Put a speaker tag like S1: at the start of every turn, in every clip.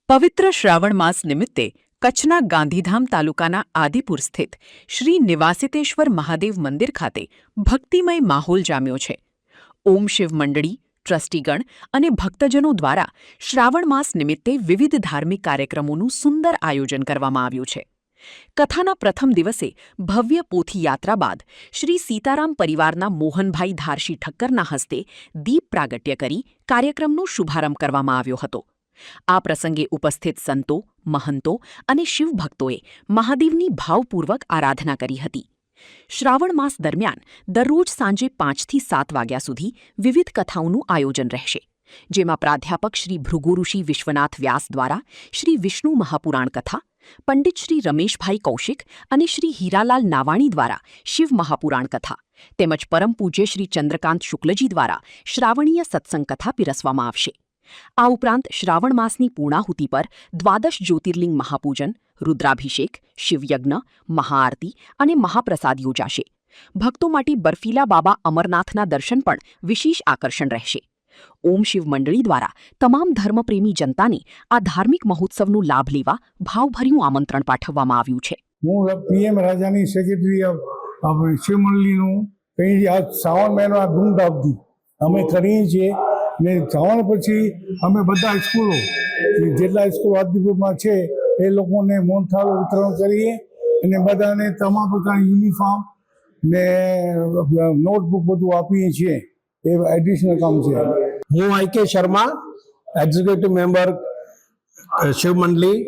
S1: પવિત્ર શ્રાવણ માસ નિમિત્તે કચ્છના ગાંધીધામ તાલુકાના આદિપુર સ્થિત શ્રી નિવાસિતેશ્વર મહાદેવ મંદિર ખાતે ભક્તિમય માહોલ જામ્યો છે. ઓમ શિવ મંડળી, ટ્રસ્ટીગણ અને ભક્તજનો દ્વારા શ્રાવણ માસ નિમિત્તે વિવિધ ધાર્મિક કાર્યક્રમોનું સુંદર આયોજન કરવામાં આવ્યું છે. કથાના પ્રથમ દિવસે ભવ્ય પોથી યાત્રા બાદ શ્રી સીતારામ પરિવારના મોહનભાઈ ધારશી ઠક્કરના હસ્તે દીપ પ્રાગટ્ય કરી કાર્યક્રમનો શુભારંભ કરવામાં આવ્યો હતો. આ પ્રસંગે ઉપસ્થિત સંતો, મહંતો અને શિવભક્તોએ મહાદેવની ભાવપૂર્વક આરાધના કરી હતી. શ્રાવણ માસ દરમિયાન દરરોજ સાંજે 5 થી 7 વાગ્યા સુધી વિવિધ કથાઓનું આયોજન રહેશે, જેમાં પ્રાધ્યાપક શ્રી ભૃગુઋષિ વિશ્વનાથ વ્યાસ દ્વારા શ્રી વિષ્ણુ મહાપુરાણ કથા, પંડિત શ્રી રમેશભાઈ કૌશિક અને શ્રી હીરાલાલ નાવાણી દ્વારા શિવ મહાપુરાણ કથા તેમજ પરમ પૂજ્ય શ્રી ચંદ્રકાંત શુક્લજી દ્વારા શ્રાવણીય સત્સંગ કથા પીરસવામાં આવશે. આ ઉપરાંત શ્રાવણ માસની પૂર્ણાહુતિ પર દ્વાદશ જ્યોતિર્લિંગ મહાપૂજન, રુદ્રાભિષેક, શિવયજ્ઞ, મહાઆરતી અને મહાપ્રસાદ યોજાશે. ભક્તો માટે બર્ફીલા બાબા અમરનાથના દર્શન પણ વિશેષ આકર્ષણ રહેશે. ઓમ શિવ મંડળી દ્વારા તમામ ધર્મપ્રેમી જનતાને આ ધાર્મિક મહોત્સવનો લાભ લેવા ભાવભર્યું આમંત્રણ પાઠવવામાં આવ્યું છે.
S2: હું પીએમ રાજાની સેક્રેટરી શિવ મંડળીનું કંઈ આ શ્રાવણ મહિનો આ ધૂમધામથી અમે કરીએ છીએ ને શ્રાવણ પછી અમે બધા સ્કૂલો જેટલા સ્કૂલ આદિપુરમાં છે એ લોકોને મોહનથાળ વિતરણ કરીએ અને બધાને તમામ પ્રકારની યુનિફોર્મ ને નોટબુક બધું આપીએ છીએ. એ એડિશનલ કામ છે.
S3: હું આઈ.કે. શર્મા, એક્ઝિક્યુટિવ મેમ્બર શિવ મંડળી.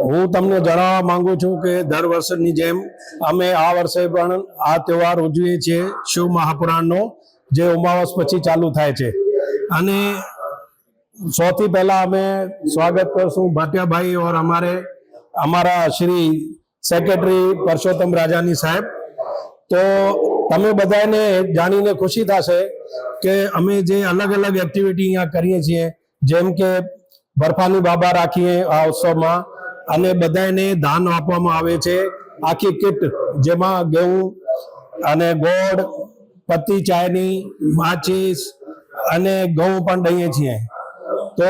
S3: હું તમને જણાવવા માંગુ છું કે દર વર્ષની જેમ અમે આ વર્ષે પણ આ તહેવાર ઉજવીએ છીએ, શિવ મહાપુરાણનો, જે અમાવસ પછી ચાલુ થાય છે. અને સૌથી પહેલા અમે સ્વાગત કરશું ભાટિયાભાઈ ઓર અમારા શ્રી સેક્રેટરી પરસોત્તમ રાજાની સાહેબ. તો તમે બધાને જાણીને ખુશી થશે કે અમે જે અલગ અલગ એક્ટિવિટી અહીંયા કરીએ છીએ, જેમ કે બરફાની બાબા રાખીએ આ ઉત્સવમાં અને બધાને દાન આપવામાં આવે છે. આખી કિટ જેમાં ઘઉં અને ગોળ, પત્તી ચાયની, માચીસ અને ઘઉં પણ દઈએ છીએ. તો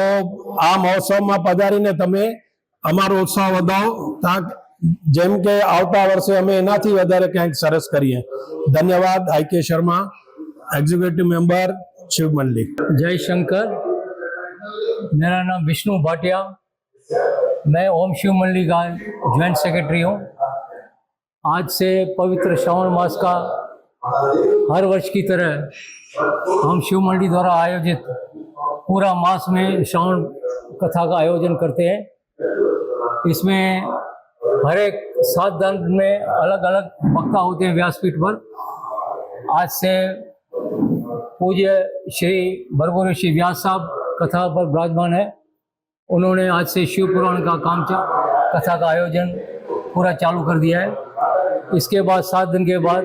S3: આ મહોત્સવમાં પધારીને તમે અમારો ઉત્સાહ વધાવો, જેમ કે આવતા વર્ષે અમે એનાથી વધારે કંઈક સરસ કરીએ. ધન્યવાદ. આઈ.કે. શર્મા, एग्जीक्यूटिव मेंबर शिव मंडली.
S4: जय शंकर. मेरा नाम विष्णु भाटिया, मैं ओम शिव मंडली का ज्वाइंट सेक्रेटरी हूँ. आज से पवित्र श्रावण मास का हर वर्ष की तरह हम शिव मंडली द्वारा आयोजित पूरा मास में श्रावण कथा का आयोजन करते हैं. इसमें हर एक 7 दिन में अलग अलग वक्ता होते हैं व्यासपीठ पर. आज से पूज्य श्री भृगुऋषि व्यास साहब कथा पर विराजमान है. उन्होंने आज से शिव पुराण का कथा का आयोजन पूरा चालू कर दिया है. इसके बाद 7 दिन के बाद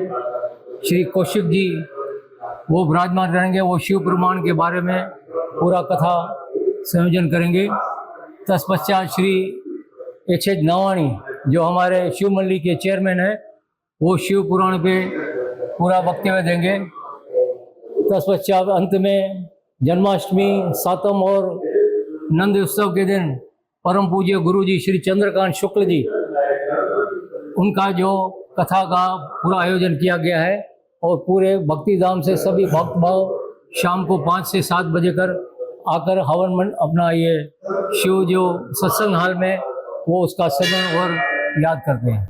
S4: श्री कौशिक जी वो विराजमान रहेंगे. वो शिव पुराण के बारे में पूरा कथा संयोजन करेंगे. तत्पश्चात श्री एच.एच. नावाणी जो हमारे शिव मंडली के चेयरमैन हैं, वो शिव पुराण पे पूरा वक्तव्य देंगे. तत्पश्चात अंत में जन्माष्टमी, सातम और नंद उत्सव के दिन परम पूज्य गुरु जी श्री चंद्रकांत शुक्ल जी, उनका जो कथा का पूरा आयोजन किया गया है और पूरे भक्ति धाम से सभी भक्त भाव शाम को 5 से 7 बजे आकर हवन अपना ये शिव जो सत्संग हाल में वो उसका सदन और याद करते हैं.